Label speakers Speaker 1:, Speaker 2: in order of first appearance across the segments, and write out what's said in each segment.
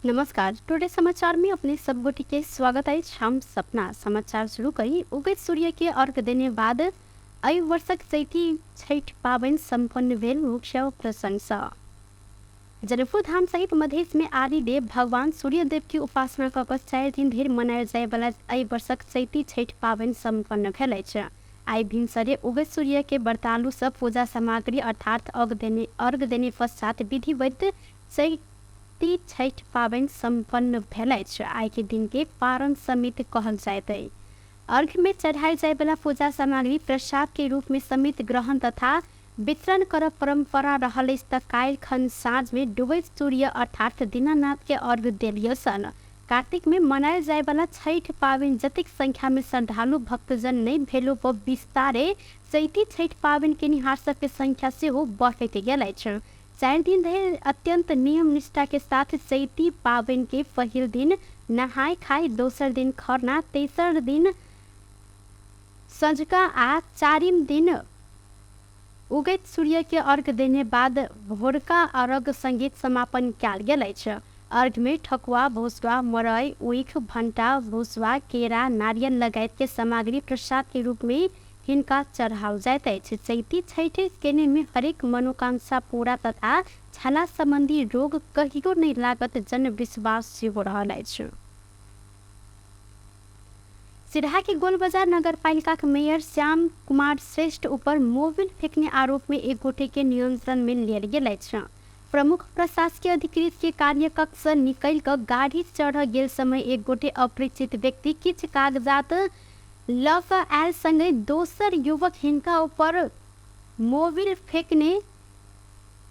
Speaker 1: नमस्कार। टुडे समाचार में अपने सब गोटी के स्वागत है। हम सपना समाचार शुरू करी। उगत सूर्य के अर्घ देने बाद अय वर्षक चैती छठ पावन संपन्न भेल। मुख्य प्रशंसा जनकपुर धाम सहित मधेश में आदिदेव भगवान सूर्यदेव की उपासना क 4 दिन धरि मनायल जाय वाला अय वर्षक चैती छठ पावन संपन्न भेल अछि। आइ भिनसरे उगत सूर्य के व्रतालु सब पूजा सामग्री अर्थात अर्घ देने पश्चात विधिवत चैती छठ पावन संपन्न भेल अछि। आइ के दिन के पारण समित कहल जाइत अछि। अर्घ में चढ़ायल जाय वाला पूजा सामग्री प्रसाद के रूप में समित ग्रहण तथा वितरण कर परंपरा रहल अछि। त काल्हि खन साँझ में डूबैत सूर्य अर्थात दीनानाथ के अर्घ देलियो सन। कार्तिक में मनायल जाय वाला छठ पावन जतेक संख्या में श्रद्धालु भक्तजन नहीं भेलो वो विस्तारे चैती छठ पावन के निहार सब के संख्या से हो बढ़ते गेल अछि। 4 दिन धरि अत्यंत नियम निष्ठा के साथ चैती पावन के पहिल दिन नहाय खाय, दोसर दिन खरना, तेसर दिन संझका आ चारिम दिन उगैत सूर्य के अर्घ देने बाद भोरका अर्घ संगीत समापन कयल गेल अछि। अर्घ में ठकुआ, भुसवा, मरई, ऊख, भंटा, भुसवा, केरा, नारियल लगायत के सामग्री प्रसाद के रूप में हिनका चढ़ाओल जाइत अछि। चैती छठ केने में हरेक मनोकांक्षा पूरा तथा छाला संबंधी रोग कहियो नहीं लागत जन विश्वास सेहो रहल अछि। सिरहा के गोलबाजार नगर पालिका के मेयर श्याम कुमार श्रेष्ठ ऊपर मोबिल फेंकने आरोप में एक गोटे के नियंत्रण में लियल गेल अछि। प्रमुख प्रशासकीय अधिकृत के कार्यकक्ष से निकल कर गाड़ी चढ़ गेल समय एक गोटे अपरिचित व्यक्ति किछ कागजात ल क आयल संगे दोसर युवक हिनका ऊपर मोबिल फेंकने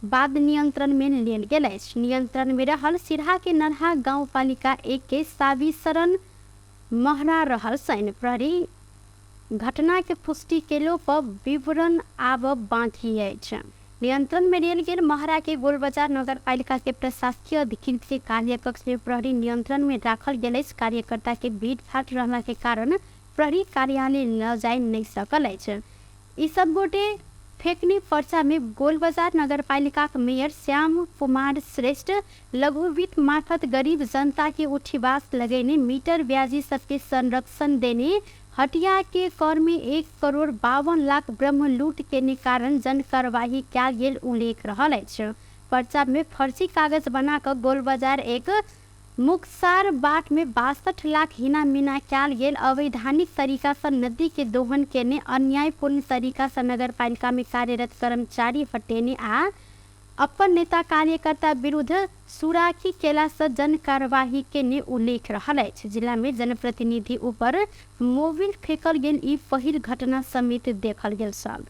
Speaker 1: बाद नियंत्रण में लियल गेल अछि। नियंत्रण में रहल सिरहा के नरहा गाँव पालिका 1 के सावी शरण महरा रहल सैन। प्रहरी घटना के पुष्टि केलो पर विवरण आब बाकी अछि। नियंत्रण में लियल गेल महरा के गोलबाजार नगर पालिका के प्रशासकीय अधिकृत के कार्यकक्ष में प्रहरी नियंत्रण में राखल गेल अछि। कार्यकर्ता के भीड़ भाड़ रहला के कारण प्रहरी कार्यालय न जाय नहीं सकल अछि। ई सब गोटे फेंकने पर्चा में गोलबाजार नगर पालिका के मेयर श्याम कुमार श्रेष्ठ लघु वित्त मार्फत गरीब जनता के उठीवास लगेने, मीटर ब्याजी सबके संरक्षण देने, हटिया के कर में 1,52,00,000 ब्रह्म लूट के कारण जन कार्यवाही क्या गेल उल्लेख रहल अछि। पर्चा में फर्जी कागज बनाकर गोलबाजार एक मुक्तसर बाट में 62 लाख हिना मीना कयल गेल। अवैधानिक तरीका से नदी के दोहन केने, अन्यायपूर्ण तरीका से नगर पालिका में कार्यरत कर्मचारी हटेने आ अपन नेता कार्यकर्ता विरुद्ध सुराखी केला से जन कार्यवाही के ने उल्लेख रहल अछि। जिला में जनप्रतिनिधि ऊपर मोबिल फेंकल गेल ई पहिल घटना समित देखल गेल साल।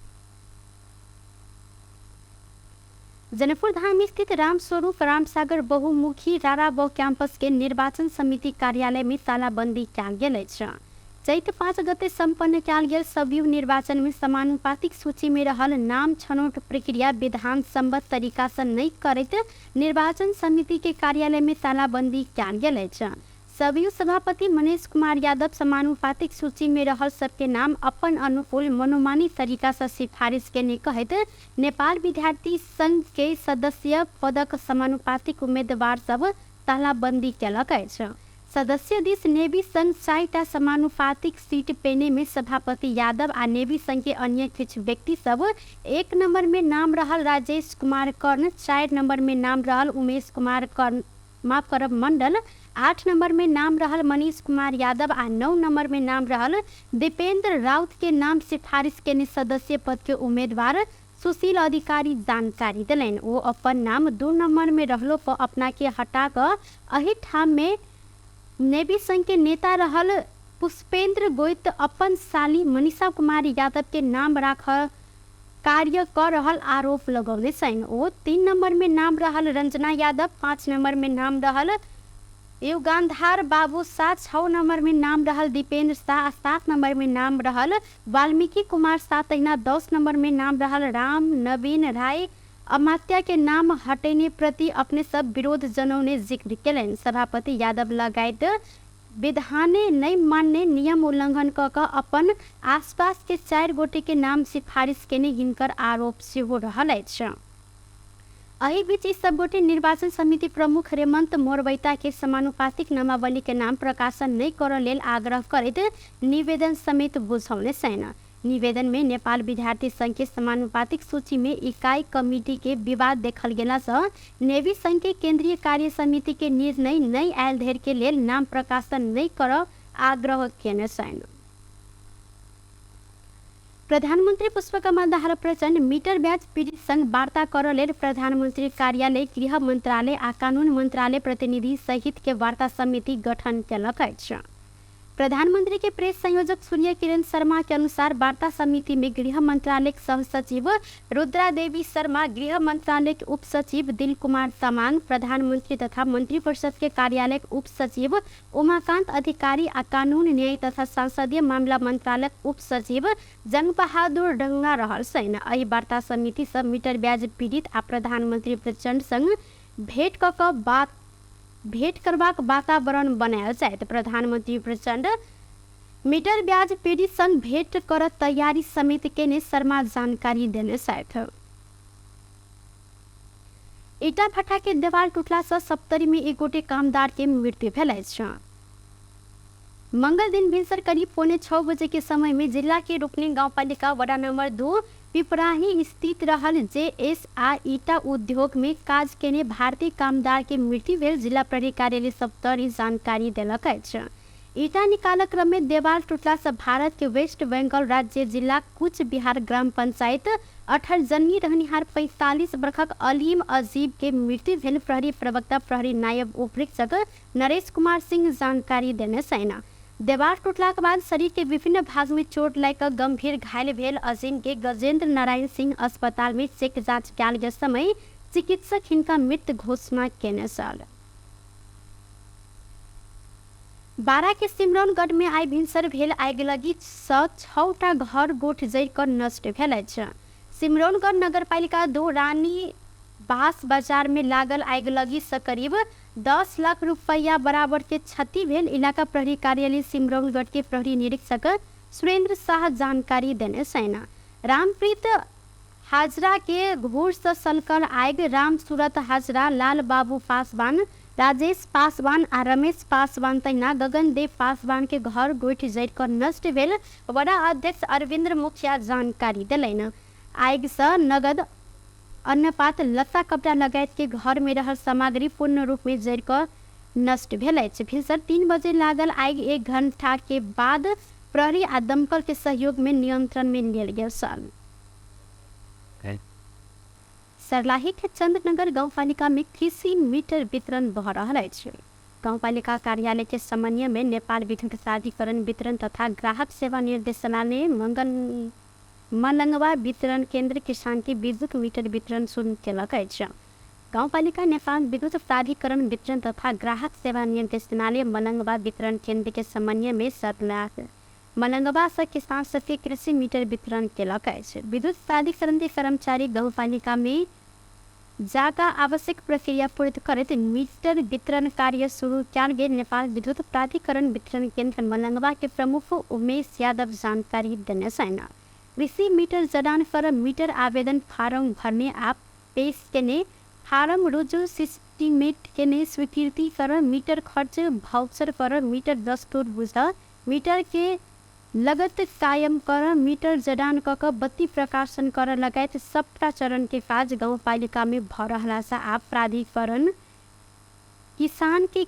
Speaker 1: जनकपुर धाम स्थित रामस्वरूप रामसागर बहुमुखी राराबो कैंपस के निर्वाचन समिति कार्यालय में तालाबंदी कयल गेल अछि। चैत 5 गते संपन्न कयल गेल सभ्यु निर्वाचन में समानुपातिक सूची में रहल नाम छनौट प्रक्रिया विधान सम्मत तरीका से नहीं करैत निर्वाचन समिति के कार्यालय में तालाबंदी कयल गेल अछि। सभ्यु सभापति मनीष कुमार यादव समानुपातिक सूची में रहल सबके नाम अपन अनुकूल मनोमानी तरीका से सिफारिश केने कहैत नेपाल विद्यार्थी संघ के सदस्य पदक समानुपातिक उम्मीदवार सब तालाबंदी केलक अछि। सदस्य दिस नेवी संघ 4टा समानुपातिक सीट पेने में सभापति यादव आ नेवी संघ के अन्य किछ व्यक्ति सब 1 नंबर में नाम रहल राजेश कुमार कर्ण, 4 नंबर में नाम रहल उमेश कुमार कर्ण माफ करब मंडल, 8 नंबर में नाम रहल मनीष कुमार यादव आ 9 नंबर में नाम रहल दीपेंद्र राउत के नाम सिफारिश केने सदस्य पद के उम्मीदवार सुशील अधिकारी जानकारी दिलैन। वो अपन नाम 2 नंबर में रहलो पर अपना के हटा कर अही ठाम में नेवी संघ के नेता रहल पुष्पेंद्र गोइत अपन साली मनीषा कुमार यादव के नाम राख कार्य कर रहल आरोप लगौले सैन। वो 3 नंबर में नाम रहल रंजना यादव, 5 नंबर में नाम रहल युगांधार बाबू शाह, 6 नंबर में नाम रहल दीपेंद्र शाह, 7 नंबर में नाम रहल वाल्मीकि कुमार शाह, तहिना 10 नंबर में नाम रहल राम नवीन राय। अमात्या के नाम हटेने प्रति अपने सब विरोध जनौने जिक्र केलनि। सभापति यादव लगायत विधाने नहीं मानने, नियम उल्लंघन क अपन आसपास के 4 गोटे के नाम सिफारिश केने हिनकर आरोप सेहो रहल अछि। एही बीच इस सबगोटे निर्वाचन समिति प्रमुख रेमंत मोरबैता के समानुपातिक नामावली के नाम प्रकाशन नहीं कर लेल आग्रह करैत निवेदन समेत बुझौने छैन। निवेदन में नेपाल विद्यार्थी संघ के समानुपातिक सूची में इकाई कमिटी के विवाद देखल गेला से नेवी संघ के केंद्रीय कार्य समिति के निर्णय नहीं आयल धैर के लेल नाम प्रकाशन नहीं कर आग्रह केने छैन। प्रधानमंत्री पुष्पकमल दाहाल प्रचंड मीटर ब्याज पीड़ित संग वार्ता कर लेल प्रधानमंत्री कार्यालय, गृह मंत्रालय आ कानून मंत्रालय प्रतिनिधि सहित के वार्ता समिति गठन केलक अछि। प्रधानमंत्री के प्रेस संयोजक सूर्य किरण शर्मा के अनुसार वार्ता समिति में गृह मंत्रालय के सह सचिव रुद्रा देवी शर्मा, गृह मंत्रालय के उप सचिव दिल कुमार तमांग, प्रधानमंत्री तथा मंत्रिपरिषद के कार्यालय के उप सचिव उमाकांत अधिकारी आ कानून, न्याय तथा संसदीय मामला मंत्रालय के उप सचिव जंग बहादुर डंगा रहल छैन। एहि वार्ता समिति सब मीटर ब्याज पीड़ित आ प्रधानमंत्री प्रचंड संग भेंट करबाक वातावरण बनायल जायत। प्रधानमंत्री प्रचंड मीटर ब्याज पीड़ित संग भेंट कर तैयारी समेत केने शर्मा जानकारी देने छथि। ईटा भट्टा के देवाल टूटला से सप्तरी में एक गोटे कामदार के मृत्यु भेल अछि। मंगल दिन भिनसर करीब 6:45 बजे के समय में जिला के रुकनी गांवपालिका वडा नंबर 2 पिपराही स्थित रहल जेएस आ ईटा उद्योग में काज केने भारतीय कामदार के मृत्यु भेल जिला प्रहरी कार्यालय सप्तरी जानकारी देलक अछि। ईटा निकालक क्रम में देवाल टूटला से भारत के वेस्ट बंगाल राज्य जिला कूच बिहार ग्राम पंचायत 18 जन्मी रहनिहार 45 वर्षक अलीम अजीब के मृत्यु भेल प्रहरी प्रवक्ता प्रहरी नायब उपरीक्षक नरेश कुमार सिंह जानकारी देने छैन। देवाल टूटला के बाद शरीर के विभिन्न भाग में चोट लाग गंभीर घायल भेल अजीम के गजेंद्र नारायण सिंह अस्पताल में चेक जांच कयल गेल समय चिकित्सक हिनका मृत घोषणा केने छल। बारा के सिमरौनगढ़ में आइ भिनसर भेल आगिलगी सँ 6टा घर गोठ जरि कऽ नष्ट भेल अछि। सिमरौनगढ़ नगरपालिका 2 रानी बास बाजार में लागल आगिलगी से करीब 10 लाख रुपया बराबर के क्षति भेल। इलाका प्रहरी कार्यालय सिमरौनगढ़ के प्रहरी निरीक्षक सुरेंद्र शाह जानकारी देने छैन। रामप्रीत हाजरा के घूर से सलकल आग राम सूरत हाजरा, लाल बाबू पासवान, राजेश पासवान आ रमेश पासवान तैना गगनदेव पासवान के घर गोठ जरि कऽ नष्ट भेल। वडा अध्यक्ष अरविंद्र मुखिया जानकारी देलनि। आग से नगद, अन्नपात, लत्ता कपड़ा लगायत के घर में रहल सामग्री पूर्ण रूप में जरि कऽ नष्ट भेल अछि। भिनसर 3 बजे लागल आग 1 घंटा के बाद प्रहरी आ दमकल के सहयोग में नियंत्रण में लेल गेल छल। सरलाही के चंद्रनगर गांवपालिका में कृषि मीटर वितरण भऽ रहल अछि। गांवपालिका कार्यालय के समन्वय में नेपाल विद्युत प्राधिकरण वितरण तथा ग्राहक सेवा निर्देशालय मलंगवा वितरण केंद्र किसान के विद्युत मीटर वितरण शुरू केलक अछि। गांवपालिका नेपाल विद्युत प्राधिकरण वितरण तथा ग्राहक सेवा निर्देशालय मलंगवा वितरण केंद्र के समन्वय में सरलाह मलंगवा से किसान सबके कृषि मीटर वितरण केलक अछि। विद्युत प्राधिकरण के कर्मचारी गांवपालिका में जाका आवश्यक प्रक्रिया पूर्ण करैत मीटर वितरण कार्य शुरू कयल गेल। नेपाल विद्युत प्राधिकरण वितरण केंद्र मलंगवा के प्रमुख उमेश यादव जानकारी देने छैन। कृषि मीटर जडान पर मीटर आवेदन फार्म भरने आ पेश केने, फार्म रुजू सिस्टमेट केने, स्वीकृति कर मीटर खर्च भाउचर पर मीटर दस्तूर बुझा, मीटर के लगत कायम कर, मीटर जडान कऽ बत्ती प्रकाशन कर लगायत सबटा चरण के काज गांवपालिका में भऽ रहला से आप प्राधिकरण किसान के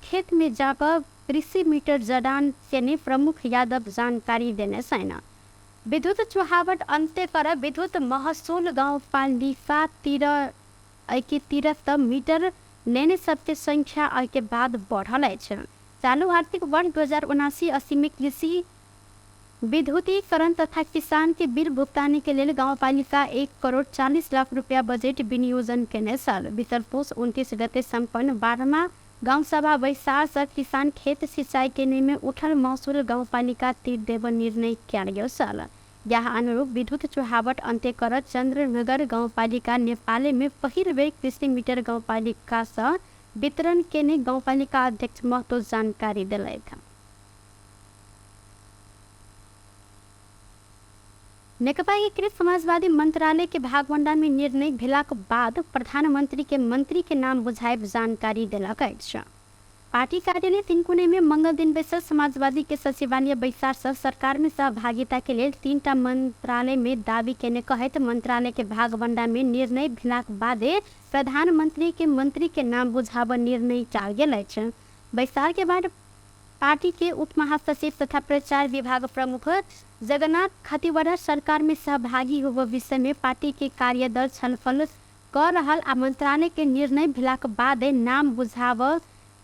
Speaker 1: खेत में जाकर कृषि मीटर जडान केने प्रमुख यादव जानकारी देने छैन। विद्युत चुहावट अंत्य कर विद्युत महसूल गांवपालिका तीरथ मीटर लेने सबके संख्या के बाद बढ़ल अछि। चालू आर्थिक वर्ष 2079-80 में कृषि विद्युतीकरण तथा किसान के बिल भुगतानी के लिए गांवपालिका 1,40,00,000 रुपया बजट विनियोजन केने छल। वितरपोष 29 गते संपन्न 12वां गांव सभा बैसार से किसान खेत सिंचाई केने में उठल महसूल गांवपालिका तीर देव निर्णय कयल गेल छल। यह अनुरूप विद्युत चुहावट अंत्य कर चंद्रनगर गांवपालिका नेपाल में पहिल बेर कृषि मीटर गांवपालिका से वितरण केने गांवपालिका अध्यक्ष महतो जानकारी दिलथि। नेकपा एकीकृत समाजवादी मंत्रालय के भागवंडन में निर्णय भेलाक बाद प्रधानमंत्री के मंत्री के नाम बुझाएब जानकारी देलक अछि। पार्टी कार्यालय तिनकुने में मंगल दिन बैसल समाजवादी के सचिवालय बैसार सब सरकार में सहभागिता के लिए 3टा मंत्रालय में दावी केने कहत मंत्रालय के भागवंडा में निर्णय भेलाक बादे प्रधानमंत्री के मंत्री के नाम बुझाब निर्णय कयल गेल अछि। बैसार के बाद पार्टी के उप महासचिव तथा प्रचार विभाग प्रमुख जगन्नाथ खतिवड़ा सरकार में सहभागी होब विषय में पार्टी के कार्यदल छलफल कर रहल आ मंत्रालय के निर्णय भेलाक बाद नाम बुझाब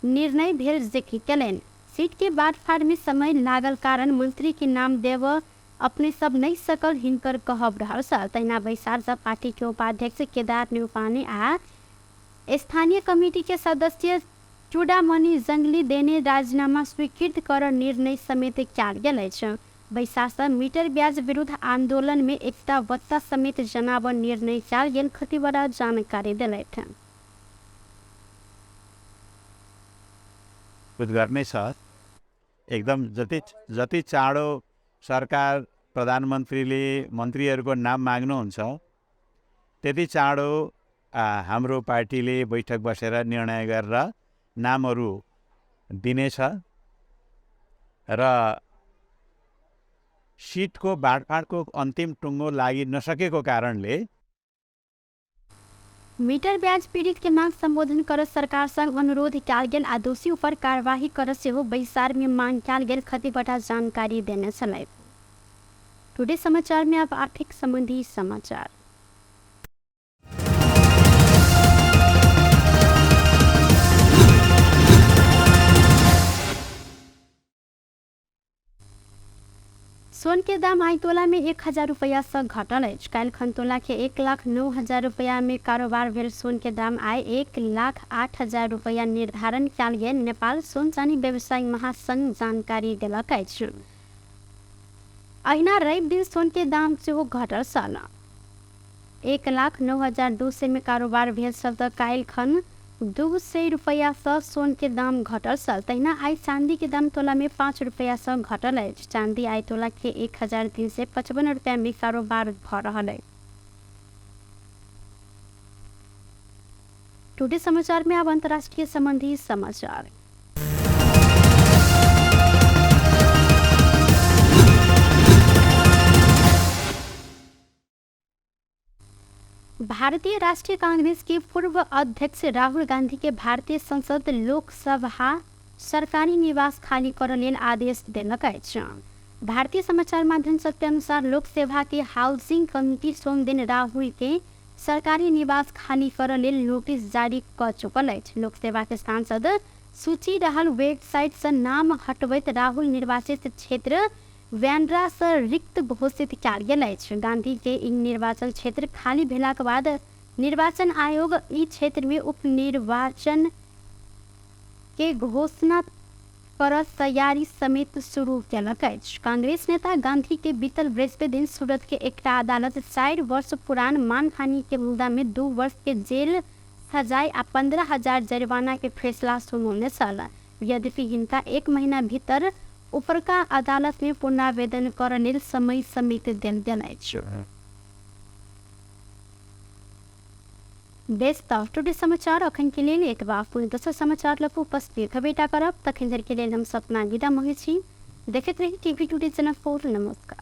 Speaker 1: निर्णय भेल जिक्र कयलनि। सीट के बाँटफाँट में समय लागल कारण मंत्री के नाम देव अपने सब नहीं सकल हिनकर कहब रहल स। तहिना बैसार सब पार्टी के उपाध्यक्ष केदार न्यौपाने आ स्थानीय कमेटी के सदस्य चूड़ामणि जंगली देने राजीनामा स्वीकृत कर निर्णय समेत कयल गेल अछि। बैसार सब मीटर ब्याज विरुद्ध आंदोलन में एकता वत्ता समेत जनाब निर्णय कयल गेल खतिवड़ा जानकारी देलथि।
Speaker 2: कुछ गर्ने छ एकदम जति चाँडो सरकार प्रधानमन्त्रीले मन्त्रीहरूको नाम माग्नुहुन्छ त्यति चाँडो हाम्रो पार्टीले बैठक बसेर निर्णय गरेर नामहरू दिनेछ र सीटको बाँडफाँडको अन्तिम टुङ्गो लागि नसकेको कारणले
Speaker 1: मीटर ब्याज पीड़ित के मांग संबोधन कर सरकार संग अनुरोध कयल गेल आ दोषी पर कार्यवाही कर सेहो बैसार में मांग कयल गेल खतिवड़ा जानकारी देने छलथि। टुडे समाचार में अब आर्थिक संबंधी समाचार। सोन के दाम आई तोला में 1000 रुपया से घटल अछि। काल्हि खनतोला के 1,09,000 रुपया में कारोबार भेल सोन के दाम आई 1,08,000 रुपया निर्धारण कयल गेल नेपाल सोन चानी व्यवसायी महासंघ जानकारी देलक अछि। अहिना रवि दिन सोन के दाम सेहो घटल छल। 1,09,200 में कारोबार भेल छल तऽ काल्हि खन 200 रुपया से सोन के दाम घटल छल। तहिना आई चांदी के दाम तोला में 5 रुपया से घटल अछि। चांदी आई तोला के 1,355 रुपया में कारोबार भ रहल अछि। टुडे समाचार में अब अंतर्राष्ट्रीय संबंधी समाचार। भारतीय राष्ट्रीय कांग्रेस के पूर्व अध्यक्ष राहुल गांधी के भारतीय संसद लोकसभा सरकारी निवास खाली कर लेल आदेश देलक अछि। भारतीय समाचार माध्यम सब के अनुसार लोकसभा के हाउसिंग कमिटी सोम दिन राहुल के सरकारी निवास खाली कर लेल नोटिस जारी कर चुकल अछि। लोकसभा के सांसद सूची रहल वेबसाइट से नाम हटबैत राहुल निर्वाचित क्षेत्र वैंड्रा से रिक्त घोषित कयल गेल अछि। गांधी के ई निर्वाचन क्षेत्र खाली भेलाक बाद निर्वाचन आयोग ई क्षेत्र में उपनिर्वाचन के घोषणा कर तैयारी समेत शुरू कयलक अछि। कांग्रेस नेता गांधी के बीतल बृहस्पति दिन सूरत के एकटा अदालत 4 वर्ष पुरान मानहानि के मुद्दा में 2 वर्ष के जेल सजाए आ 15,000 जरिमाना के फैसला सुनौने छल। यद्यपि हिनका 1 महीना भीतर उपरका अदालत में पुनरावेदन कर लेल समय समेत देल गेल अछि। बेस्ट ऑफ टुडे समाचार अखन के लेल एक बार पुनः दोसर समाचार लपू उपस्थित भेटा करब तखन धरि के लेल हम सपना विदा मांगै छी। देखैत रही टीवी टुडे चैनल 4। नमस्कार।